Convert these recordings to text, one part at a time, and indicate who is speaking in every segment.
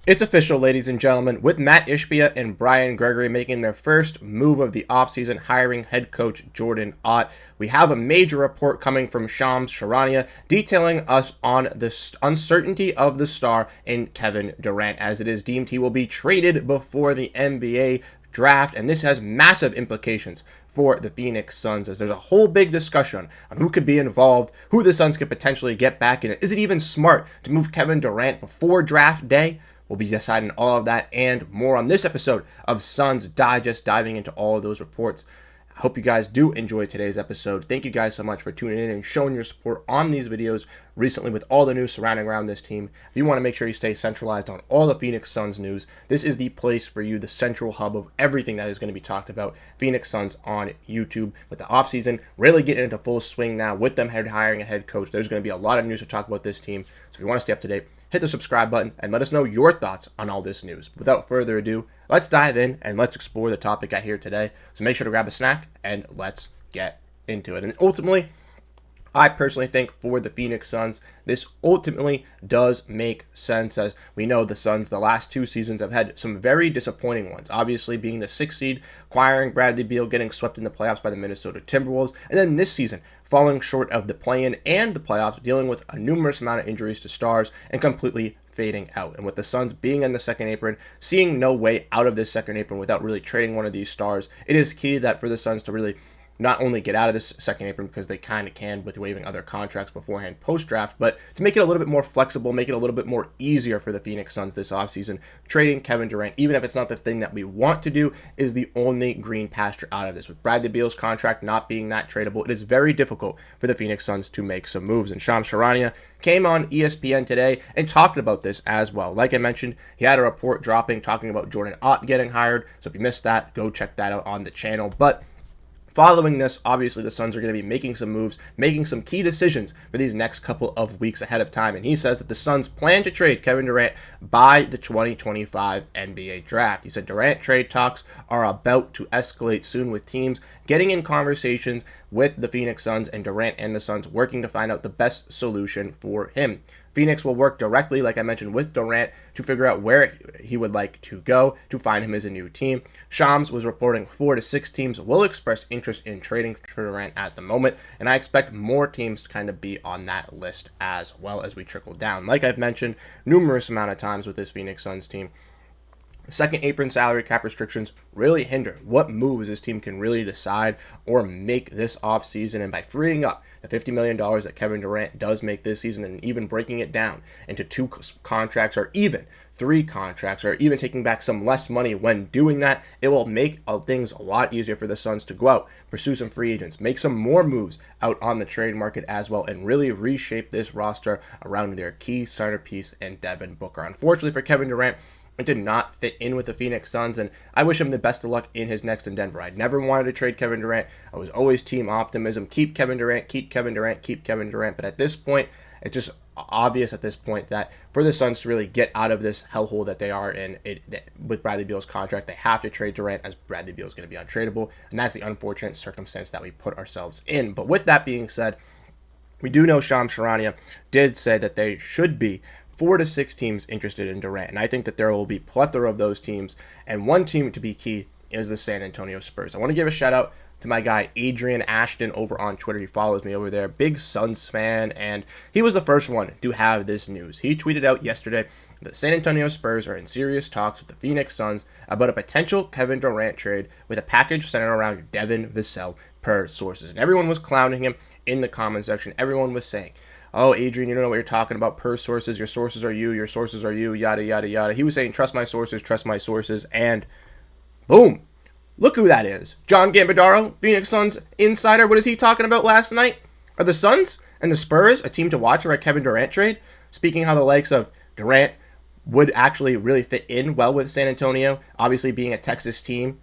Speaker 1: It's official, ladies and gentlemen, with Matt Ishbia and Brian Gregory making their first move of the offseason, hiring head coach Jordan Ott. We have a major report coming from Shams Charania detailing us on the uncertainty of the star in Kevin Durant, as it is deemed he will be traded before the NBA draft, and this has massive implications for the Phoenix Suns, as there's a whole big discussion on who could be involved, who the Suns could potentially get back in it. Is it even smart to move Kevin Durant before draft day? We'll be deciding all of that and more on this episode of Suns Digest, diving into all of those reports. I hope you guys do enjoy today's episode. Thank you guys so much for tuning in and showing your support on these videos recently with all the news surrounding around this team. If you want to make sure you stay centralized on all the Phoenix Suns news, this is the place for you, the central hub of everything that is going to be talked about Phoenix Suns on YouTube. With the offseason really getting into full swing now with them hiring a head coach, there's going to be a lot of news to talk about this team. So if you want to stay up to date, hit the subscribe button and let us know your thoughts on all this news. Without further ado, let's dive in and let's explore the topic I hear today. So make sure to grab a snack and let's get into it. And ultimately, I personally think for the Phoenix Suns, this ultimately does make sense, as we know the Suns the last two seasons have had some very disappointing ones. Obviously being the 6th seed, acquiring Bradley Beal, getting swept in the playoffs by the Minnesota Timberwolves, and then this season falling short of the play-in and the playoffs, dealing with a numerous amount of injuries to stars and completely fading out. And with the Suns being in the second apron, seeing no way out of this second apron without really trading one of these stars, it is key that for the Suns to really not only get out of this second apron, because they kind of can with waiving other contracts beforehand post-draft, but to make it a little bit more flexible, make it a little bit more easier for the Phoenix Suns this offseason. Trading Kevin Durant, even if it's not the thing that we want to do, is the only green pasture out of this. With Bradley Beal's contract not being that tradable, it is very difficult for the Phoenix Suns to make some moves. And Shams Charania came on ESPN today and talked about this as well. Like I mentioned, he had a report dropping talking about Jordan Ott getting hired, so if you missed that, go check that out on the channel. But following this, obviously the Suns are going to be making some moves, making some key decisions for these next couple of weeks ahead of time. And he says that the Suns plan to trade Kevin Durant by the 2025 NBA draft. He said Durant trade talks are about to escalate soon, with teams getting in conversations with the Phoenix Suns and Durant and the Suns working to find out the best solution for him. Phoenix will work directly, like I mentioned, with Durant to figure out where he would like to go to find him as a new team. Shams was reporting 4 to 6 teams will express interest in trading for Durant at the moment, and I expect more teams to kind of be on that list as well as we trickle down. Like I've mentioned numerous amount of times with this Phoenix Suns team, second apron salary cap restrictions really hinder what moves this team can really decide or make this offseason. And by freeing up the $50 million that Kevin Durant does make this season, and even breaking it down into 2 contracts or even 3 contracts, or even taking back some less money when doing that, it will make things a lot easier for the Suns to go out, pursue some free agents, make some more moves out on the trade market as well, and really reshape this roster around their key centerpiece in Devin Booker. Unfortunately for Kevin Durant, it did not fit in with the Phoenix Suns, and I wish him the best of luck in his next in Denver. I never wanted to trade Kevin Durant. I was always team optimism. Keep Kevin Durant, keep Kevin Durant, keep Kevin Durant. But at this point, it's just obvious at this point that for the Suns to really get out of this hellhole that they are in with Bradley Beal's contract, they have to trade Durant, as Bradley Beal is going to be untradeable, and that's the unfortunate circumstance that we put ourselves in. But with that being said, we do know Shams Charania did say that they should be 4 to 6 teams interested in Durant, and I think that there will be plethora of those teams, and one team to be key is the San Antonio Spurs. I want to give a shout out to my guy Adrian Ashton over on Twitter. He follows me over there, big Suns fan, and he was the first one to have this news. He tweeted out yesterday that the San Antonio Spurs are in serious talks with the Phoenix Suns about a potential Kevin Durant trade with a package centered around Devin Vassell, per sources. And everyone was clowning him in the comment section. Everyone was saying, oh, Adrian, you don't know what you're talking about, per sources, your sources are you, yada, yada, yada. He was saying, trust my sources, and boom, look who that is. John Gambadaro, Phoenix Suns insider. What is he talking about last night? Are the Suns and the Spurs a team to watch for a Kevin Durant trade? Speaking how the likes of Durant would actually really fit in well with San Antonio, obviously being a Texas team,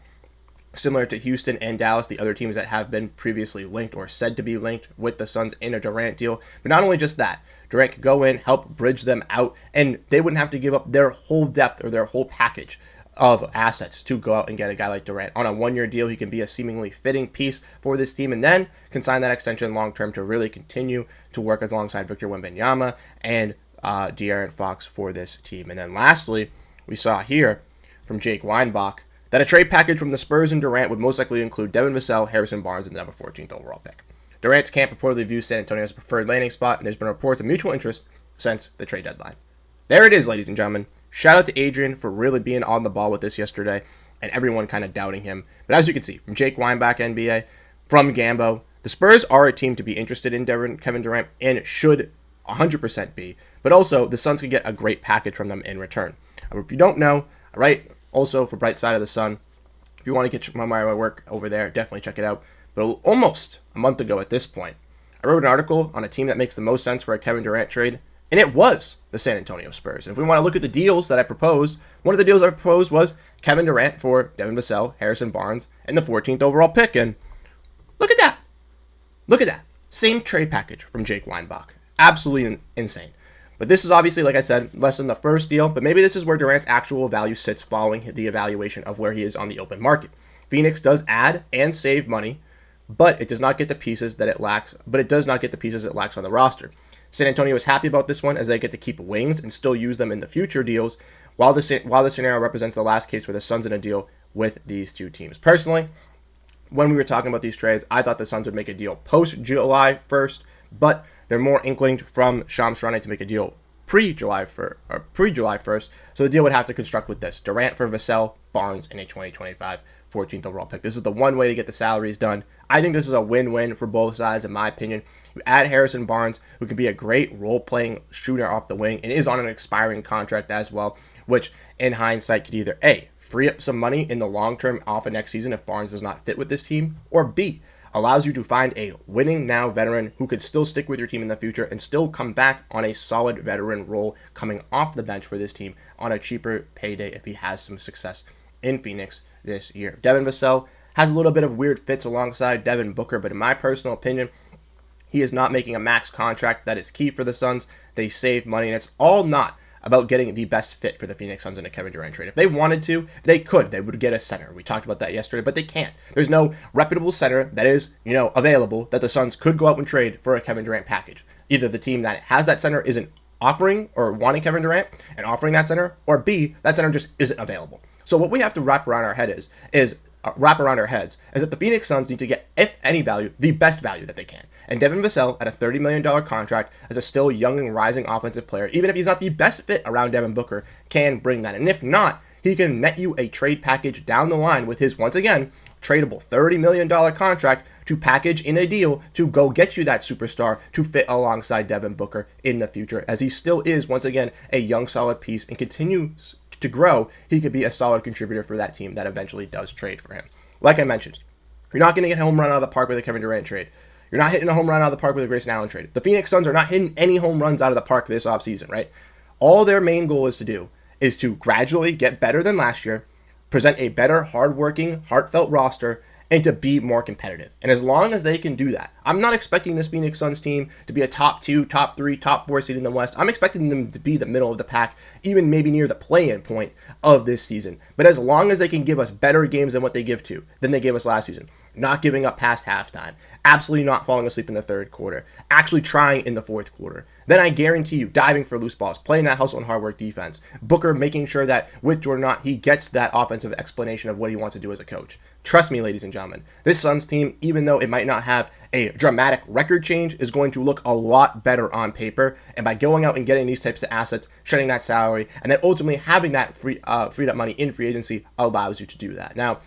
Speaker 1: similar to Houston and Dallas, the other teams that have been previously linked or said to be linked with the Suns in a Durant deal. But not only just that, Durant could go in, help bridge them out, and they wouldn't have to give up their whole depth or their whole package of assets to go out and get a guy like Durant. On a 1-year deal, he can be a seemingly fitting piece for this team, and then can sign that extension long-term to really continue to work alongside Victor Wembanyama and De'Aaron Fox for this team. And then lastly, we saw here from Jake Weinbach that a trade package from the Spurs and Durant would most likely include Devin Vassell, Harrison Barnes, and the number 14th overall pick. Durant's camp reportedly views San Antonio as a preferred landing spot, and there's been reports of mutual interest since the trade deadline. There it is, ladies and gentlemen. Shout out to Adrian for really being on the ball with this yesterday, and everyone kind of doubting him. But as you can see, from Jake Weinbach, NBA, from Gambo, the Spurs are a team to be interested in Kevin Durant, and should 100% be. But also, the Suns could get a great package from them in return. If you don't know, right, also for Bright Side of the Sun, if you want to get my work over there, definitely check it out. But almost a month ago at this point, I wrote an article on a team that makes the most sense for a Kevin Durant trade, and it was the San Antonio Spurs. And if we want to look at the deals that I proposed, one of the deals I proposed was Kevin Durant for Devin Vassell, Harrison Barnes, and the 14th overall pick. And look at that. Look at that. Same trade package from Jake Weinbach. Absolutely insane. But this is obviously, like I said, less than the first deal, but maybe this is where Durant's actual value sits following the evaluation of where he is on the open market. Phoenix does add and save money, but it does not get the pieces that it lacks, on the roster. San Antonio is happy about this one as they get to keep wings and still use them in the future deals, while the scenario represents the last case for the Suns in a deal with these two teams. Personally, when we were talking about these trades, I thought the Suns would make a deal post-July 1st, but they're more inclined from Shams Charania to make a deal pre-July 1st, so the deal would have to construct with this: Durant for Vassell, Barnes, and a 2025 14th overall pick. This is the one way to get the salaries done. I think this is a win-win for both sides, in my opinion. You add Harrison Barnes, who can be a great role-playing shooter off the wing and is on an expiring contract as well, which in hindsight could either A, free up some money in the long term off of next season if Barnes does not fit with this team, or B, allows you to find a winning now veteran who could still stick with your team in the future and still come back on a solid veteran role coming off the bench for this team on a cheaper payday if he has some success in Phoenix this year. Devin Vassell has a little bit of weird fits alongside Devin Booker, but in my personal opinion, he is not making a max contract. That is key for the Suns. They save money, and it's all not about getting the best fit for the Phoenix Suns in a Kevin Durant trade. If they wanted to, they could. They would get a center. We talked about that yesterday, but they can't. There's no reputable center that is, available that the Suns could go out and trade for a Kevin Durant package. Either the team that has that center isn't offering or wanting Kevin Durant and offering that center, or B, that center just isn't available. So what we have to wrap around our heads is that the Phoenix Suns need to get, if any value, the best value that they can. And Devin Vassell at a $30 million contract as a still young and rising offensive player, even if he's not the best fit around Devin Booker, can bring that. And if not, he can net you a trade package down the line with his, once again, tradable $30 million contract to package in a deal to go get you that superstar to fit alongside Devin Booker in the future, as he still is, once again, a young solid piece and continues to grow. He could be a solid contributor for that team that eventually does trade for him. Like I mentioned, you're not going to get a home run out of the park with a Kevin Durant trade. You're not hitting a home run out of the park with a Grayson Allen trade. The Phoenix Suns are not hitting any home runs out of the park this offseason, right? All their main goal is to do is to gradually get better than last year, present a better, hardworking, heartfelt roster, and to be more competitive. And as long as they can do that, I'm not expecting this Phoenix Suns team to be a top 2, top 3, top 4 seed in the West. I'm expecting them to be the middle of the pack, even maybe near the play-in point of this season. But as long as they can give us better games than they gave us last season, not giving up past halftime, absolutely not falling asleep in the third quarter, actually trying in the fourth quarter, then I guarantee you, diving for loose balls, playing that hustle and hard work defense, Booker making sure that with Jordan Ott, he gets that offensive explanation of what he wants to do as a coach. Trust me, ladies and gentlemen, this Suns team, even though it might not have a dramatic record change, is going to look a lot better on paper. And by going out and getting these types of assets, shedding that salary, and then ultimately having that freed up money in free agency allows you to do that. Now,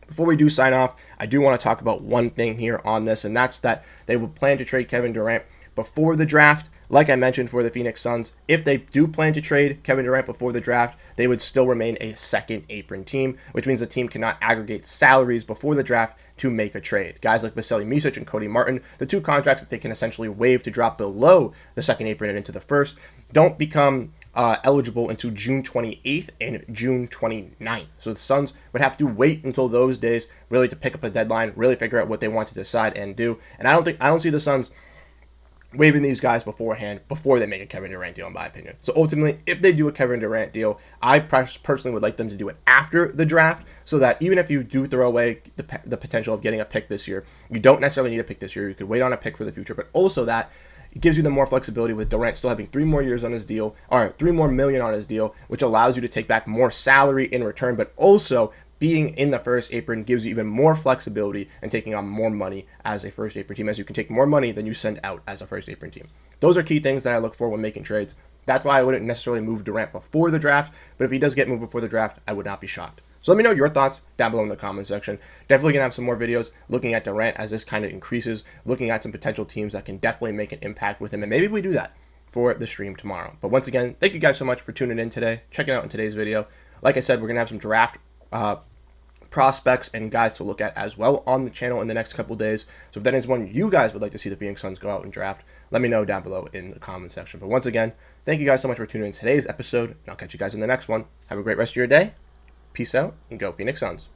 Speaker 1: before we do sign off, I do want to talk about one thing here on this, and that's that they will plan to trade Kevin Durant before the draft. Like I mentioned for the Phoenix Suns, if they do plan to trade Kevin Durant before the draft, they would still remain a second apron team, which means the team cannot aggregate salaries before the draft to make a trade. Guys like Vasilij Micic and Cody Martin, the two contracts that they can essentially waive to drop below the second apron and into the first, don't become eligible until June 28th and June 29th. So the Suns would have to wait until those days really to pick up a deadline, really figure out what they want to decide and do. And I don't see the Suns waiving these guys beforehand before they make a Kevin Durant deal, in my opinion. So ultimately, if they do a Kevin Durant deal, I personally would like them to do it after the draft, so that even if you do throw away the potential of getting a pick this year, you don't necessarily need a pick this year. You could wait on a pick for the future, but also that It gives you the more flexibility with Durant still having 3 more years on his deal, or 3 more million on his deal, which allows you to take back more salary in return, but also being in the first apron gives you even more flexibility and taking on more money as a first apron team, as you can take more money than you send out as a first apron team. Those are key things that I look for when making trades. That's why I wouldn't necessarily move Durant before the draft, but if he does get moved before the draft, I would not be shocked. So let me know your thoughts down below in the comment section. Definitely going to have some more videos looking at Durant as this kind of increases, looking at some potential teams that can definitely make an impact with him, and maybe we do that for the stream tomorrow. But once again, thank you guys so much for tuning in today, checking out in today's video. Like I said, we're going to have some draft prospects and guys to look at as well on the channel in the next couple days. So if that is one you guys would like to see the Phoenix Suns go out and draft, let me know down below in the comment section. But once again, thank you guys so much for tuning in today's episode, and I'll catch you guys in the next one. Have a great rest of your day. Peace out, and go Phoenix Suns.